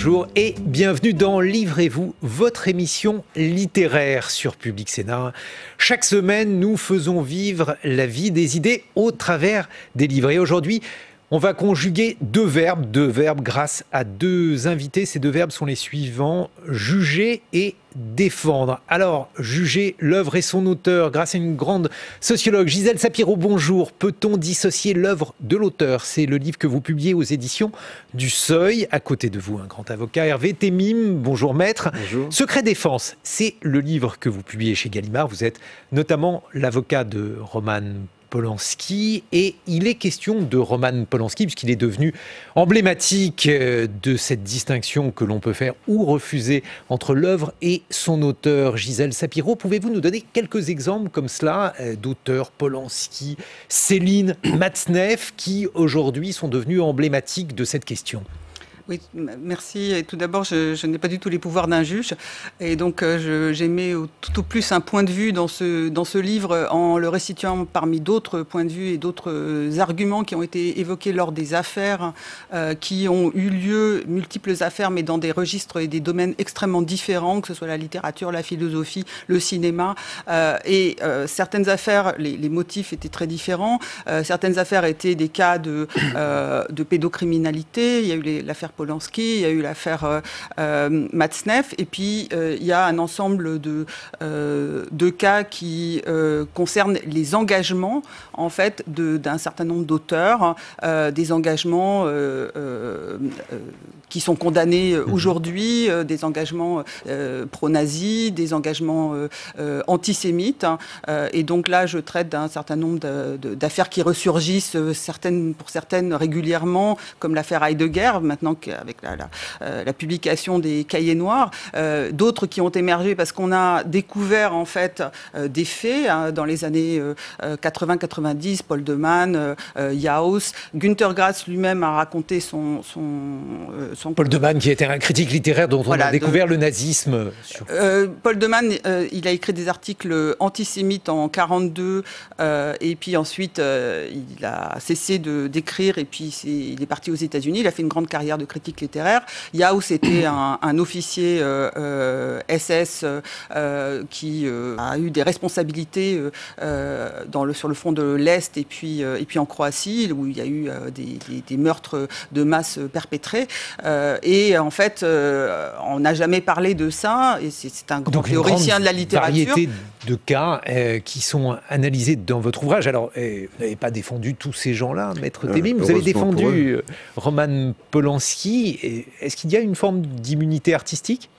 bonjour et bienvenue dans Livrez-vous, votre émission littéraire sur Public Sénat. Chaque semaine, nous faisons vivre la vie des idées au travers des livres. Et aujourd'hui, on va conjuguer deux verbes grâce à deux invités. Ces deux verbes sont les suivants, juger et défendre. Alors, juger l'œuvre et son auteur grâce à une grande sociologue, Gisèle Sapiro, bonjour. Peut-on dissocier l'œuvre de l'auteur? C'est le livre que vous publiez aux éditions du Seuil. À côté de vous, un grand avocat, Hervé Temim. Bonjour maître. Bonjour. Secret défense, c'est le livre que vous publiez chez Gallimard. Vous êtes notamment l'avocat de Roman Polanski, et il est question de Roman Polanski puisqu'il est devenu emblématique de cette distinction que l'on peut faire ou refuser entre l'œuvre et son auteur. Gisèle Sapiro, pouvez-vous nous donner quelques exemples comme cela d'auteurs Polanski, Céline, Matzneff qui aujourd'hui sont devenus emblématiques de cette question? Oui, merci. Et tout d'abord, je n'ai pas du tout les pouvoirs d'un juge. Et donc, j'émets tout au plus un point de vue dans ce livre en le restituant parmi d'autres points de vue et d'autres arguments qui ont été évoqués lors des affaires qui ont eu lieu, multiples affaires, mais dans des registres et des domaines extrêmement différents, que ce soit la littérature, la philosophie, le cinéma. Certaines affaires, les motifs étaient très différents. Certaines affaires étaient des cas de pédocriminalité. Il y a eu l'affaire Polanski, il y a eu l'affaire Matzneff, et puis il y a un ensemble de cas qui concernent les engagements en fait d'un certain nombre d'auteurs, des engagements qui sont condamnés aujourd'hui, des engagements pro-nazis, des engagements antisémites, et donc là je traite d'un certain nombre d'affaires qui ressurgissent, pour certaines régulièrement, comme l'affaire Heidegger, maintenant avec la publication des Cahiers noirs, d'autres qui ont émergé parce qu'on a découvert en fait des faits dans les années 80-90, Paul de Man, Jauss, Günter Grass lui-même a raconté son Paul de Man qui était un critique littéraire dont on a découvert le nazisme. Paul de Man, il a écrit des articles antisémites en 1942 et puis ensuite il a cessé d'écrire et puis il est parti aux États-Unis. Il a fait une grande carrière de critique littéraire. Jauss était un officier SS qui a eu des responsabilités sur le front de l'Est et puis en Croatie où il y a eu des meurtres de masse perpétrés. Et en fait, on n'a jamais parlé de ça. Et c'est un grand théoricien de la littérature. Variété de cas qui sont analysés dans votre ouvrage. Alors, vous n'avez pas défendu tous ces gens-là, maître Temim. Vous avez défendu Roman Polanski. Est-ce qu'il y a une forme d'immunité artistique ?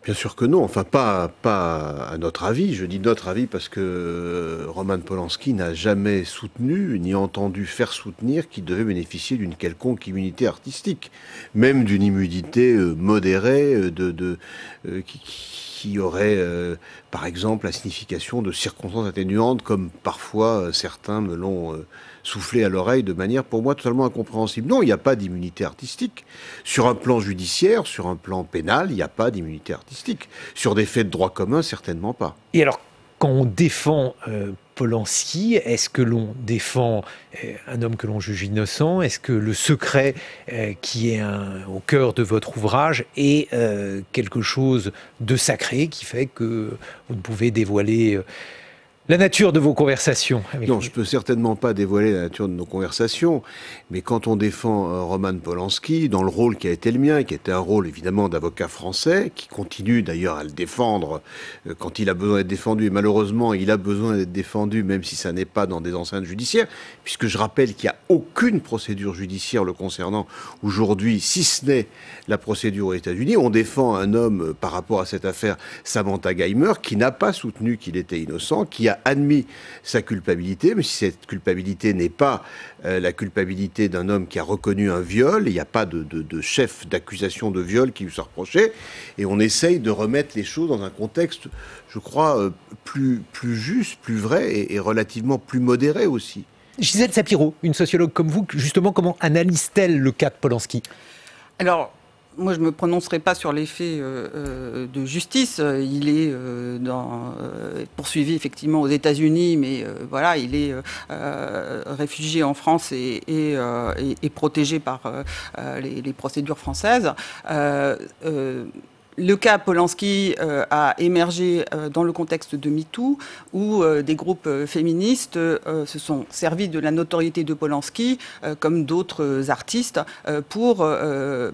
Bien sûr que non, enfin pas à notre avis. Je dis notre avis parce que Roman Polanski n'a jamais soutenu ni entendu faire soutenir qu'il devait bénéficier d'une quelconque immunité artistique, même d'une immunité modérée qui aurait, par exemple, la signification de circonstances atténuantes, comme parfois certains me l'ont soufflé à l'oreille de manière, pour moi, totalement incompréhensible. Non, il n'y a pas d'immunité artistique. Sur un plan judiciaire, sur un plan pénal, il n'y a pas d'immunité artistique. Sur des faits de droit commun, certainement pas. Et alors, quand on défend Polanski, est-ce que l'on défend un homme que l'on juge innocent? Est-ce que le secret qui est au cœur de votre ouvrage est quelque chose de sacré qui fait que vous ne pouvez dévoiler la nature de vos conversations avec Non, je ne peux certainement pas dévoiler la nature de nos conversations, mais quand on défend Roman Polanski, dans le rôle qui a été le mien, qui était un rôle évidemment d'avocat français, qui continue d'ailleurs à le défendre quand il a besoin d'être défendu, et malheureusement il a besoin d'être défendu même si ça n'est pas dans des enceintes judiciaires, puisque je rappelle qu'il n'y a aucune procédure judiciaire le concernant aujourd'hui, si ce n'est la procédure aux États-Unis. On défend un homme par rapport à cette affaire Samantha Geimer, qui n'a pas soutenu qu'il était innocent, qui a admis sa culpabilité, mais si cette culpabilité n'est pas la culpabilité d'un homme qui a reconnu un viol, il n'y a pas de chef d'accusation de viol qui lui soit reproché, et on essaye de remettre les choses dans un contexte, je crois, plus juste, plus vrai, et relativement plus modéré aussi. Gisèle Sapiro, une sociologue comme vous, justement, comment analyse-t-elle le cas de Polanski ? Alors, Moi, je ne me prononcerai pas sur les faits de justice. Il est poursuivi effectivement aux États-Unis, mais voilà, il est réfugié en France et protégé par les procédures françaises. Le cas Polanski a émergé dans le contexte de MeToo, où des groupes féministes se sont servis de la notoriété de Polanski, comme d'autres artistes, pour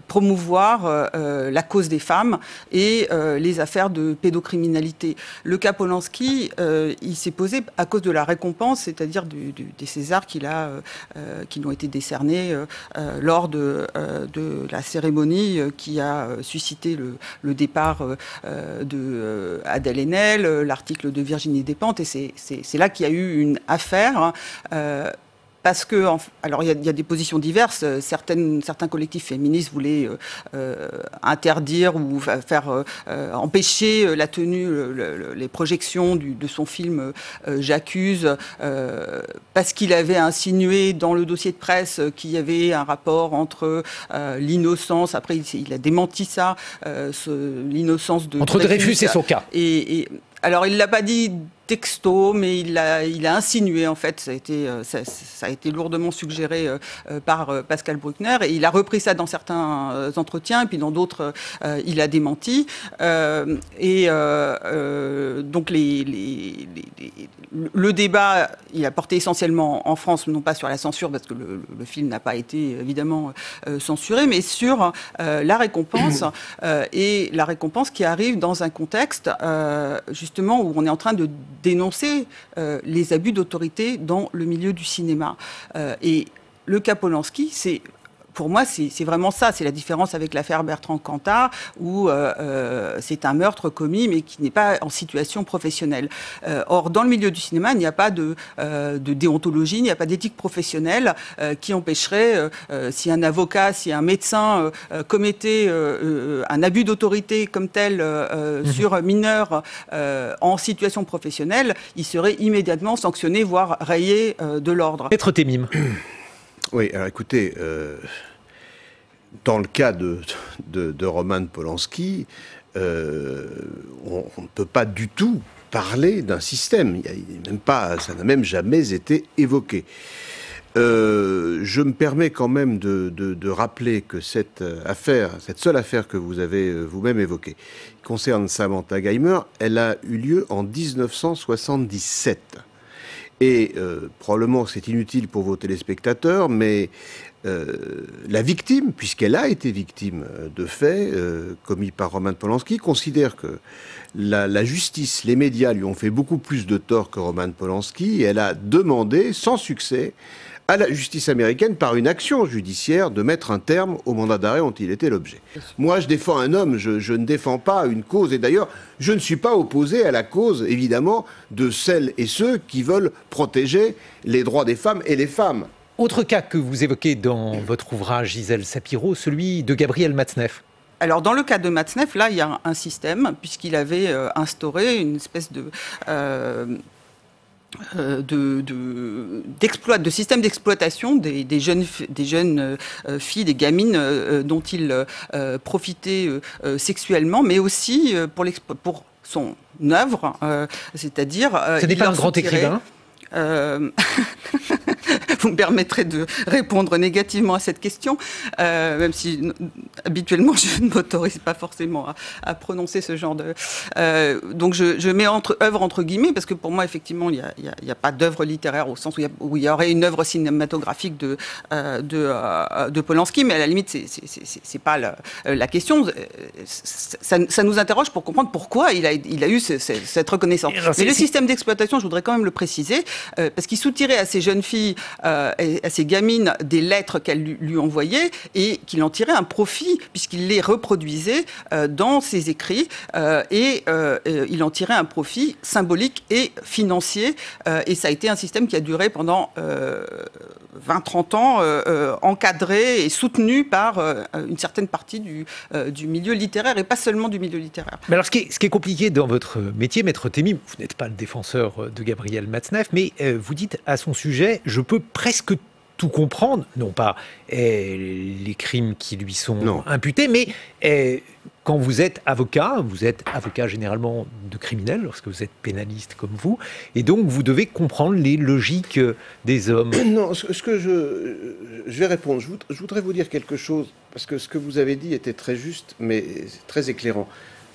promouvoir la cause des femmes et les affaires de pédocriminalité. Le cas Polanski, il s'est posé à cause de la récompense, c'est-à-dire des Césars qui lui ont été décernés lors de la cérémonie qui a suscité le départ de Adèle Haenel, l'article de Virginie Despentes, et c'est là qu'il y a eu une affaire. Parce que, alors il y a des positions diverses. Certains collectifs féministes voulaient interdire ou faire empêcher la tenue, les projections de son film J'accuse, parce qu'il avait insinué dans le dossier de presse qu'il y avait un rapport entre l'innocence. Après, il a démenti ça, l'innocence de entre Dreyfus et son cas. Alors, il ne l'a pas dit texto, mais il a insinué, en fait. Ça a été lourdement suggéré par Pascal Bruckner, et il a repris ça dans certains entretiens, et puis dans d'autres, il a démenti. Donc, le débat, il a porté essentiellement en France, non pas sur la censure, parce que le film n'a pas été, évidemment, censuré, mais sur la récompense, et la récompense qui arrive dans un contexte, justement, où on est en train de dénoncer les abus d'autorité dans le milieu du cinéma. Et le cas Polanski, pour moi, c'est vraiment ça. C'est la différence avec l'affaire Bertrand Cantat, où c'est un meurtre commis, mais qui n'est pas en situation professionnelle. Or, dans le milieu du cinéma, il n'y a pas de déontologie, il n'y a pas d'éthique professionnelle qui empêcherait, si un avocat, si un médecin commettait un abus d'autorité comme tel sur un mineur en situation professionnelle, il serait immédiatement sanctionné, voire rayé de l'ordre. Maître Temim. Oui, alors écoutez, dans le cas de Roman Polanski, on ne peut pas du tout parler d'un système. Ça n'a même jamais été évoqué. Je me permets quand même de rappeler que cette seule affaire que vous avez vous-même évoquée, qui concerne Samantha Geimer, elle a eu lieu en 1977. Et probablement c'est inutile pour vos téléspectateurs, mais la victime, puisqu'elle a été victime de faits commis par Roman Polanski, considère que la justice, les médias lui ont fait beaucoup plus de tort que Roman Polanski, et elle a demandé, sans succès, à la justice américaine, par une action judiciaire, de mettre un terme au mandat d'arrêt dont il était l'objet. Moi, je défends un homme, je ne défends pas une cause, et d'ailleurs, je ne suis pas opposé à la cause, évidemment, de celles et ceux qui veulent protéger les droits des femmes et les femmes. Autre cas que vous évoquez dans votre ouvrage, Gisèle Sapiro, celui de Gabriel Matzneff. Alors, dans le cas de Matzneff, là, il y a un système, puisqu'il avait instauré une espèce de système d'exploitation des jeunes filles, des gamines dont il profitait sexuellement, mais aussi pour son œuvre, c'est-à-dire... Ce n'est pas un grand écrivain. Vous me permettrez de répondre négativement à cette question, même si habituellement je ne m'autorise pas forcément à prononcer ce genre de... donc je mets œuvre entre guillemets, parce que pour moi effectivement il n'y a pas d'œuvre littéraire au sens où il y aurait une œuvre cinématographique de Polanski, mais à la limite c'est pas la question. Ça nous interroge pour comprendre pourquoi il a eu cette reconnaissance. Mais le système d'exploitation, je voudrais quand même le préciser, parce qu'il soutirait à ces jeunes filles, à ces gamines, des lettres qu'elles lui envoyaient, et qu'il en tirait un profit, puisqu'il les reproduisait dans ses écrits, et il en tirait un profit symbolique et financier, et ça a été un système qui a duré pendant 20-30 ans, encadré et soutenu par une certaine partie du milieu littéraire, et pas seulement du milieu littéraire. Mais alors, ce qui est compliqué dans votre métier, Maître Temim, vous n'êtes pas le défenseur de Gabriel Matzneff, mais vous dites à son sujet, je peux presque tout comprendre, non pas les crimes qui lui sont imputés, mais quand vous êtes avocat généralement de criminels, lorsque vous êtes pénaliste comme vous, et donc vous devez comprendre les logiques des hommes. Non, ce que je vais répondre. Je voudrais vous dire quelque chose, parce que ce que vous avez dit était très juste, mais très éclairant.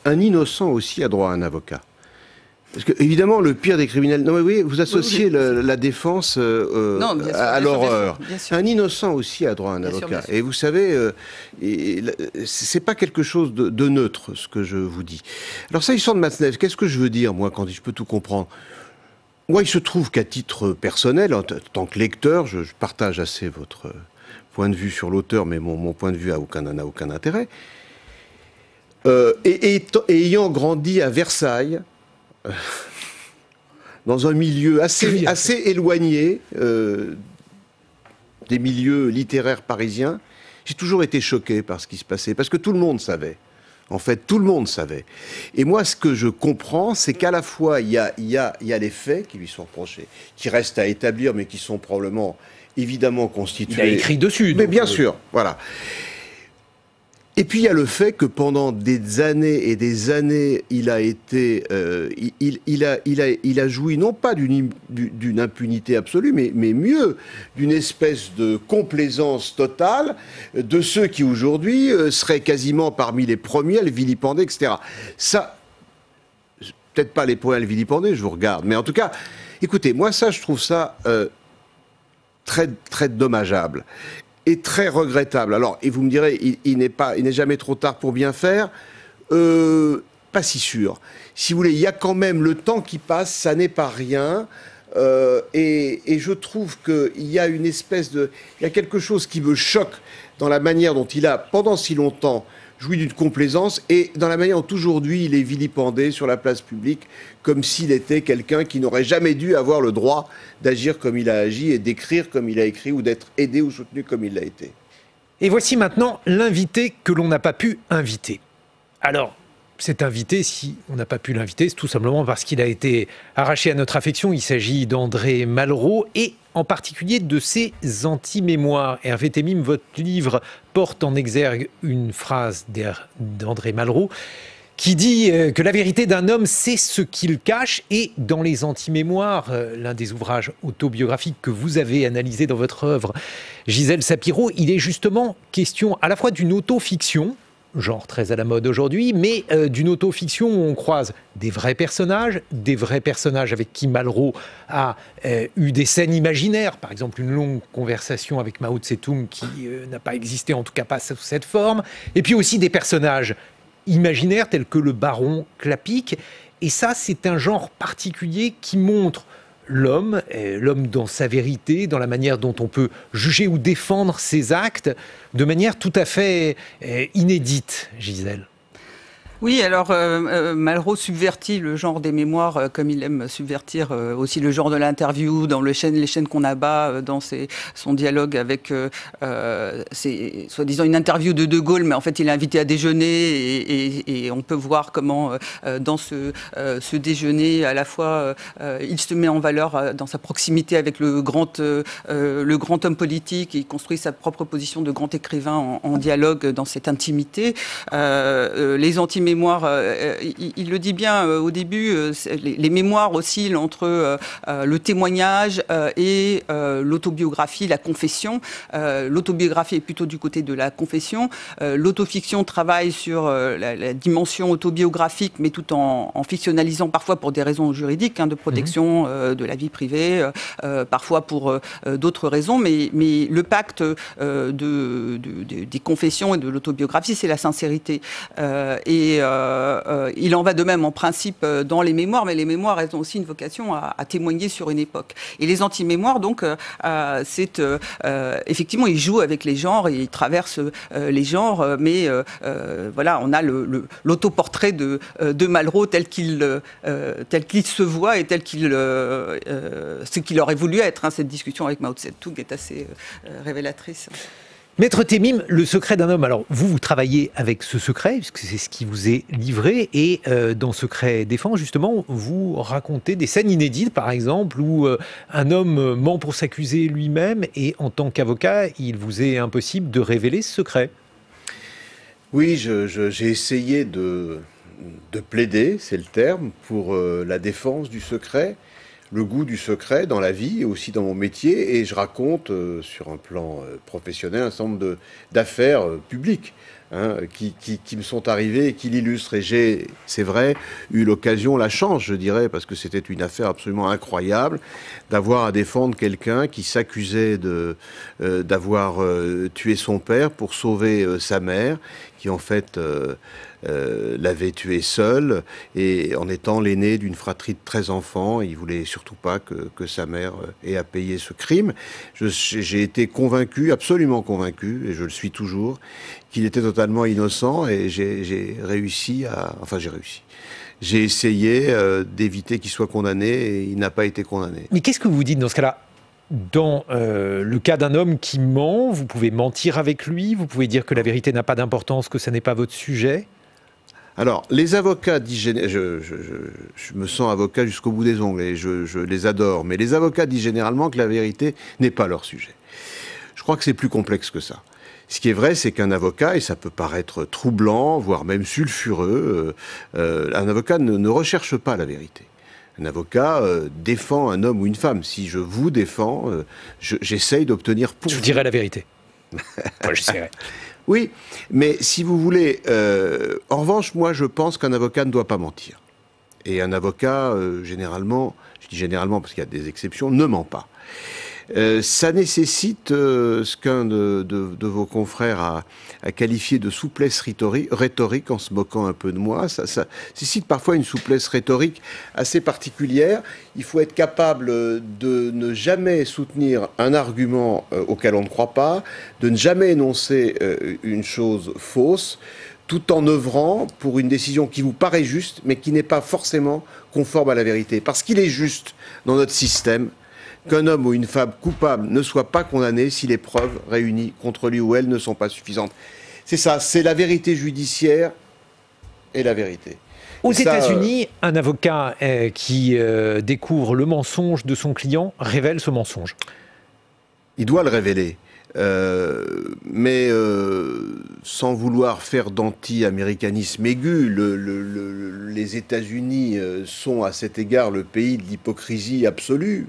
Un innocent aussi a droit à un avocat. Parce que, évidemment, le pire des criminels... Non, mais oui, vous associez la défense à l'horreur. Un innocent aussi a droit à un avocat. Et vous savez, c'est pas quelque chose de neutre, ce que je vous dis. Alors, s'agissant de Matzneff, qu'est-ce que je veux dire, moi, quand je peux tout comprendre ? Moi, il se trouve qu'à titre personnel, en tant que lecteur, je partage assez votre point de vue sur l'auteur, mais mon point de vue n'a aucun intérêt. Et ayant grandi à Versailles, dans un milieu assez éloigné des milieux littéraires parisiens, j'ai toujours été choqué par ce qui se passait, parce que tout le monde savait. En fait, tout le monde savait. Et moi, ce que je comprends, c'est qu'à la fois, il y a les faits qui lui sont reprochés, qui restent à établir, mais qui sont probablement, évidemment, constitués... Il a écrit dessus. Mais bien sûr, voilà. Et puis il y a le fait que pendant des années et des années, il a été, il a joui non pas d'une impunité absolue, mais mieux, d'une espèce de complaisance totale de ceux qui aujourd'hui seraient quasiment parmi les premiers à le vilipender, etc. Ça, peut-être pas les premiers à le vilipender, je vous regarde, mais en tout cas, écoutez, moi ça, je trouve ça très, très dommageable. Et très regrettable. Alors, et vous me direz, il n'est jamais trop tard pour bien faire. Pas si sûr. Si vous voulez, il y a quand même le temps qui passe, ça n'est pas rien. Et je trouve qu'il y a une espèce de... Il y a quelque chose qui me choque dans la manière dont il a, pendant si longtemps, joui d'une complaisance, et dans la manière dont aujourd'hui il est vilipendé sur la place publique, comme s'il était quelqu'un qui n'aurait jamais dû avoir le droit d'agir comme il a agi et d'écrire comme il a écrit, ou d'être aidé ou soutenu comme il l'a été. Et voici maintenant l'invité que l'on n'a pas pu inviter. Alors, cet invité, si on n'a pas pu l'inviter, c'est tout simplement parce qu'il a été arraché à notre affection. Il s'agit d'André Malraux et en particulier de ses anti-mémoires. Hervé Temim, votre livre porte en exergue une phrase d'André Malraux qui dit que la vérité d'un homme, c'est ce qu'il cache. Et dans les anti-mémoires, l'un des ouvrages autobiographiques que vous avez analysé dans votre œuvre, Gisèle Sapiro, il est justement question à la fois d'une autofiction, genre très à la mode aujourd'hui, mais d'une autofiction où on croise des vrais personnages avec qui Malraux a eu des scènes imaginaires, par exemple une longue conversation avec Mao Tse-tung qui n'a pas existé, en tout cas pas sous cette forme, et puis aussi des personnages imaginaires tels que le baron Clapic, et ça c'est un genre particulier qui montre l'homme dans sa vérité, dans la manière dont on peut juger ou défendre ses actes, de manière tout à fait inédite, Gisèle. Oui, alors Malraux subvertit le genre des mémoires comme il aime subvertir aussi le genre de l'interview dans les chaînes qu'on abat dans son dialogue avec soi-disant une interview de Gaulle, mais en fait il est invité à déjeuner et on peut voir comment dans ce déjeuner à la fois il se met en valeur dans sa proximité avec le grand homme politique, et il construit sa propre position de grand écrivain en dialogue dans cette intimité. Les anti-mémoires, il le dit bien au début, les mémoires oscillent entre le témoignage et l'autobiographie, la confession. L'autobiographie est plutôt du côté de la confession. L'autofiction travaille sur la dimension autobiographique, mais tout en fictionnalisant parfois pour des raisons juridiques, de protection de la vie privée, parfois pour d'autres raisons. Mais le pacte des confessions et de l'autobiographie, c'est la sincérité. Et il en va de même en principe dans les mémoires, mais les mémoires, elles ont aussi une vocation à témoigner sur une époque. Et les anti-mémoires, donc, c'est effectivement, ils jouent avec les genres, ils traversent les genres, mais voilà, on a l'autoportrait de Malraux tel qu'il se voit et tel ce qu'il aurait voulu être. Cette discussion avec Mao Tse-tung est assez révélatrice. Maître Temim, le secret d'un homme. Alors, vous travaillez avec ce secret, puisque c'est ce qui vous est livré. Et dans Secret Défense, justement, vous racontez des scènes inédites, par exemple, où un homme ment pour s'accuser lui-même. Et en tant qu'avocat, il vous est impossible de révéler ce secret. Oui, j'ai essayé de plaider, c'est le terme, pour la défense du secret, le goût du secret dans la vie et aussi dans mon métier, et je raconte sur un plan professionnel un certain nombre d'affaires publiques qui me sont arrivées et qui l'illustrent. Et j'ai, c'est vrai, eu l'occasion, la chance, je dirais, parce que c'était une affaire absolument incroyable, d'avoir à défendre quelqu'un qui s'accusait d'avoir tué son père pour sauver sa mère, qui en fait l'avait tué seul, et en étant l'aîné d'une fratrie de 13 enfants, il voulait surtout pas que sa mère ait à payer ce crime. J'ai été convaincu, absolument convaincu, et je le suis toujours, qu'il était totalement innocent, et j'ai réussi. J'ai essayé d'éviter qu'il soit condamné, et il n'a pas été condamné. Mais qu'est-ce que vous dites dans ce cas-là ? Dans le cas d'un homme qui ment, vous pouvez mentir avec lui, vous pouvez dire que la vérité n'a pas d'importance, que ça n'est pas votre sujet. Alors, les avocats disent, je me sens avocat jusqu'au bout des ongles et je les adore, mais les avocats disent généralement que la vérité n'est pas leur sujet. Je crois que c'est plus complexe que ça. Ce qui est vrai, c'est qu'un avocat, et ça peut paraître troublant, voire même sulfureux, un avocat ne recherche pas la vérité. Un avocat défend un homme ou une femme. Si je vous défends, j'essaye d'obtenir pour vous. Je dirai la vérité. Enfin, j'essaierai. Oui, mais si vous voulez... en revanche, moi, je pense qu'un avocat ne doit pas mentir. Et un avocat, généralement, je dis généralement parce qu'il y a des exceptions, ne ment pas. Ça nécessite ce qu'un de vos confrères a qualifié de souplesse rhétorique en se moquant un peu de moi. Ça nécessite parfois une souplesse rhétorique assez particulière. Il faut être capable de ne jamais soutenir un argument auquel on ne croit pas, de ne jamais énoncer une chose fausse, tout en œuvrant pour une décision qui vous paraît juste, mais qui n'est pas forcément conforme à la vérité. Parce qu'il est juste dans notre système qu'un homme ou une femme coupable ne soit pas condamné si les preuves réunies contre lui ou elle ne sont pas suffisantes. C'est ça, c'est la vérité judiciaire et la vérité. Aux États-Unis, un avocat qui découvre le mensonge de son client révèle ce mensonge. Il doit le révéler. Mais sans vouloir faire d'anti-américanisme aigu, les États-Unis sont à cet égard le pays de l'hypocrisie absolue.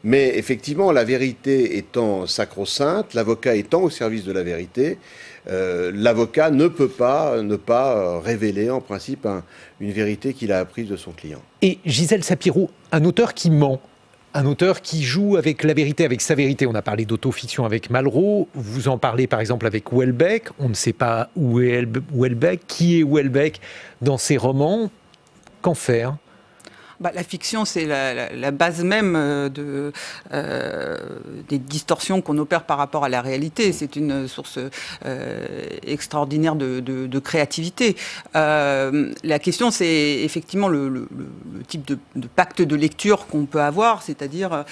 Mais effectivement, la vérité étant sacro-sainte, l'avocat étant au service de la vérité, l'avocat ne peut pas ne pas révéler en principe une vérité qu'il a apprise de son client. Et Gisèle Sapiro, un auteur qui ment, un auteur qui joue avec la vérité, avec sa vérité. On a parlé d'autofiction avec Malraux, vous en parlez par exemple avec Houellebecq, on ne sait pas où est Houellebecq, qui est Houellebecq dans ses romans. Qu'en faire ? La fiction, c'est la base même des distorsions qu'on opère par rapport à la réalité. C'est une source extraordinaire de créativité. La question, c'est effectivement le type de pacte de lecture qu'on peut avoir, c'est-à-dire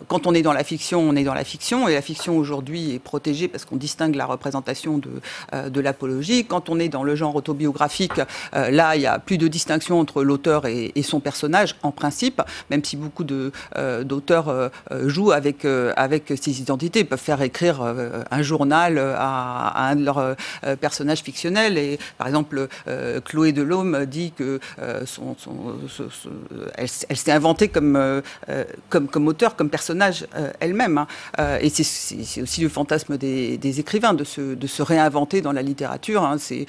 quand on est dans la fiction, on est dans la fiction, et la fiction aujourd'hui est protégée parce qu'on distingue la représentation de l'apologie. Quand on est dans le genre autobiographique, là, il n'y a plus de distinction entre l'auteur et son personnage, en principe, même si beaucoup d'auteurs jouent avec ces identités, peuvent faire écrire un journal à un de leurs personnages fictionnels. Et par exemple, Chloé Delhomme dit que elle s'est inventée comme auteur, comme personnage elle-même. Et c'est aussi le fantasme des écrivains de se réinventer dans la littérature. C'est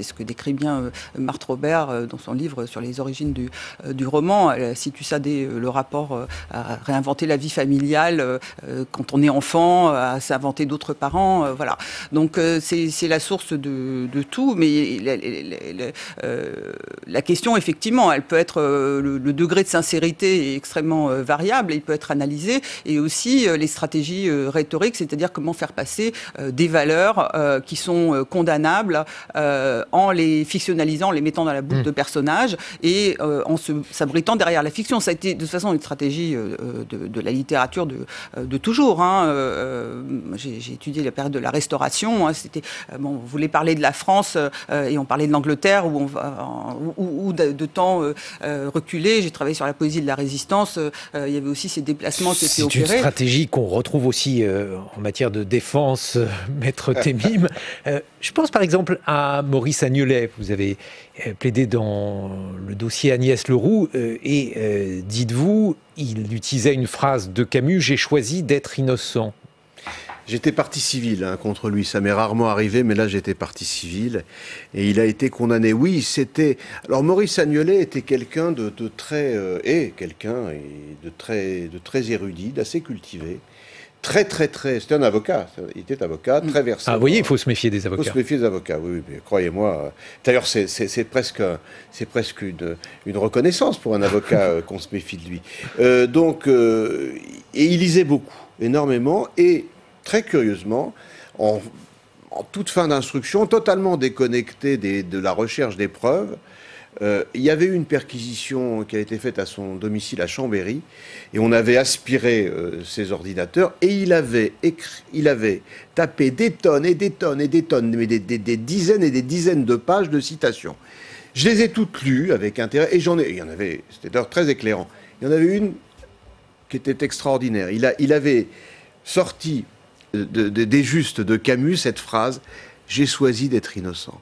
ce que décrit bien Marthe Robert dans son livre sur les origines du roman. Elle situe ça dès le rapport à réinventer la vie familiale quand on est enfant, à s'inventer d'autres parents. Voilà. Donc c'est la source de tout, mais la question, effectivement, elle peut être le degré de sincérité est extrêmement variable, il peut être analysé, et aussi les stratégies rhétoriques, c'est-à-dire comment faire passer des valeurs qui sont condamnables en les fictionnalisant, en les mettant dans la boucle de personnages, et en se s'abritant derrière la fiction. Ça a été de toute façon une stratégie de la littérature de toujours. J'ai étudié la période de la Restauration. C'était, on voulait parler de la France et on parlait de l'Angleterre ou de temps reculé. J'ai travaillé sur la poésie de la Résistance. Il y avait aussi ces déplacements qui étaient opérés. C'est une stratégie qu'on retrouve aussi en matière de défense, Maître Temim. Je pense par exemple à Maurice Agnelet. Vous avez plaidé dans le dossier Agnès Leroux et dites-vous, il utilisait une phrase de Camus, « J'ai choisi d'être innocent ». J'étais partie civile contre lui, ça m'est rarement arrivé, mais là j'étais partie civile et il a été condamné. Oui, c'était... Alors Maurice Agnelet était quelqu'un de très érudit, d'assez cultivé. C'était un avocat, il était avocat, très versé. Ah, vous voyez, il faut se méfier des avocats. Il faut se méfier des avocats, oui, mais croyez-moi. D'ailleurs, c'est presque une reconnaissance pour un avocat qu'on se méfie de lui. Et il lisait beaucoup, énormément, et très curieusement, en toute fin d'instruction, totalement déconnecté de la recherche des preuves, il y avait eu une perquisition qui a été faite à son domicile à Chambéry et on avait aspiré ses ordinateurs et il avait tapé des tonnes et des tonnes et des tonnes, mais des dizaines et des dizaines de pages de citations. Je les ai toutes lues avec intérêt et il y en avait, c'était d'ailleurs très éclairant. Il y en avait une qui était extraordinaire. Il avait sorti des justes de Camus cette phrase « J'ai choisi d'être innocent ».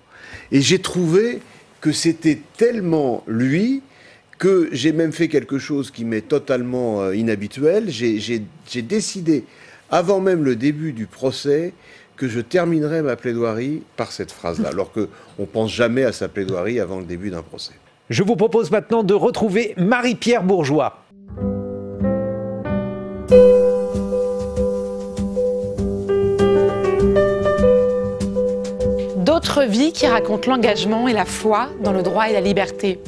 Et j'ai trouvé que c'était tellement lui que j'ai même fait quelque chose qui m'est totalement inhabituel. J'ai décidé, avant même le début du procès, que je terminerais ma plaidoirie par cette phrase-là, alors qu'on ne pense jamais à sa plaidoirie avant le début d'un procès. Je vous propose maintenant de retrouver Marie-Pierre Bourgeois. D'autres vies qui racontent l'engagement et la foi dans le droit et la liberté.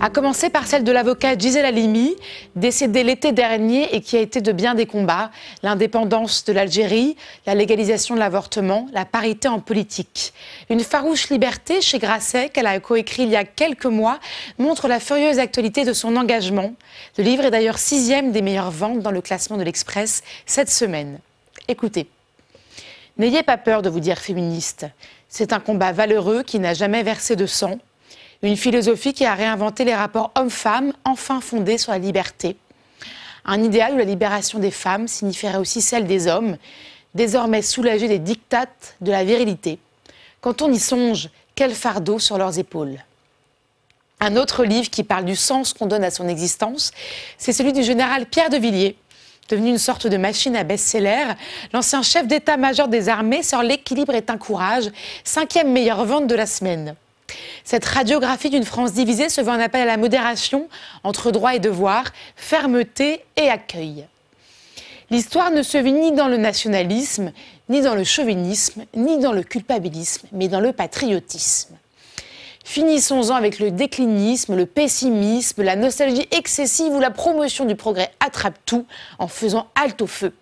À commencer par celle de l'avocate Gisèle Halimi, décédée l'été dernier et qui a été de bien des combats, l'indépendance de l'Algérie, la légalisation de l'avortement, la parité en politique. Une farouche liberté chez Grasset, qu'elle a coécrit il y a quelques mois, montre la furieuse actualité de son engagement. Le livre est d'ailleurs 6e des meilleures ventes dans le classement de l'Express cette semaine. Écoutez, n'ayez pas peur de vous dire féministe. C'est un combat valeureux qui n'a jamais versé de sang. Une philosophie qui a réinventé les rapports hommes-femmes, enfin fondés sur la liberté. Un idéal où la libération des femmes signifierait aussi celle des hommes, désormais soulagés des dictates de la virilité. Quand on y songe, quel fardeau sur leurs épaules. Un autre livre qui parle du sens qu'on donne à son existence, c'est celui du général Pierre de Villiers. Devenu une sorte de machine à best-seller, l'ancien chef d'état-major des armées sort L'équilibre est un courage, 5e meilleure vente de la semaine. Cette radiographie d'une France divisée se veut un appel à la modération entre droit et devoir, fermeté et accueil. L'histoire ne se vit ni dans le nationalisme, ni dans le chauvinisme, ni dans le culpabilisme, mais dans le patriotisme. Finissons-en avec le déclinisme, le pessimisme, la nostalgie excessive ou la promotion du progrès attrape tout en faisant halte au feu.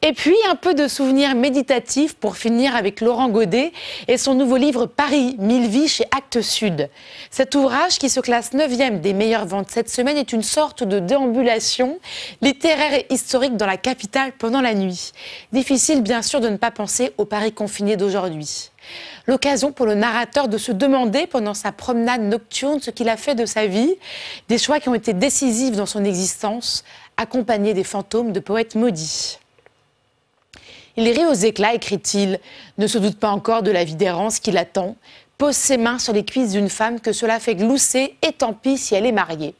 Et puis, un peu de souvenirs méditatifs pour finir avec Laurent Godet et son nouveau livre Paris, 1000 vies chez Actes Sud. Cet ouvrage, qui se classe 9e des meilleures ventes cette semaine, est une sorte de déambulation littéraire et historique dans la capitale pendant la nuit. Difficile, bien sûr, de ne pas penser au Paris confiné d'aujourd'hui. L'occasion pour le narrateur de se demander pendant sa promenade nocturne ce qu'il a fait de sa vie, des choix qui ont été décisifs dans son existence, accompagnés des fantômes de poètes maudits. Il rit aux éclats, écrit-il, ne se doute pas encore de la vie d'errance qui l'attend, pose ses mains sur les cuisses d'une femme que cela fait glousser, et tant pis si elle est mariée.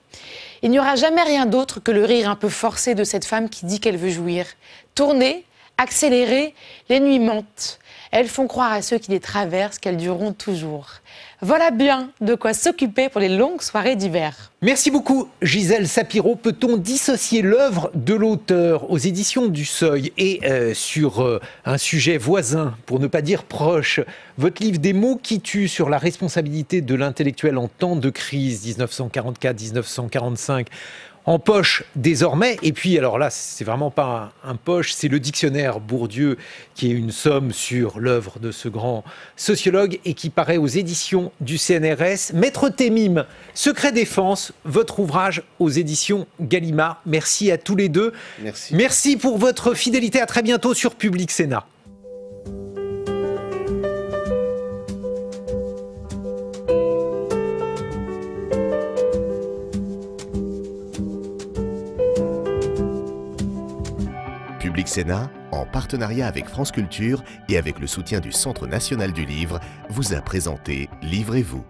Il n'y aura jamais rien d'autre que le rire un peu forcé de cette femme qui dit qu'elle veut jouir. Tourner, accélérer, les nuits mentent. Elles font croire à ceux qui les traversent qu'elles dureront toujours. Voilà bien de quoi s'occuper pour les longues soirées d'hiver. Merci beaucoup, Gisèle Sapiro. Peut-on dissocier l'œuvre de l'auteur aux éditions du Seuil et sur un sujet voisin, pour ne pas dire proche, votre livre Des mots qui tuent sur la responsabilité de l'intellectuel en temps de crise, 1944-1945, en poche désormais. Et puis, alors là, c'est vraiment pas un poche, c'est le dictionnaire Bourdieu, qui est une somme sur l'œuvre de ce grand sociologue et qui paraît aux éditions du CNRS. Maître Temim, Secret Défense, votre ouvrage aux éditions Gallimard. Merci à tous les deux. Merci. Merci pour votre fidélité. À très bientôt sur Public Sénat. Public Sénat, en partenariat avec France Culture et avec le soutien du Centre national du livre, vous a présenté Livrez-vous.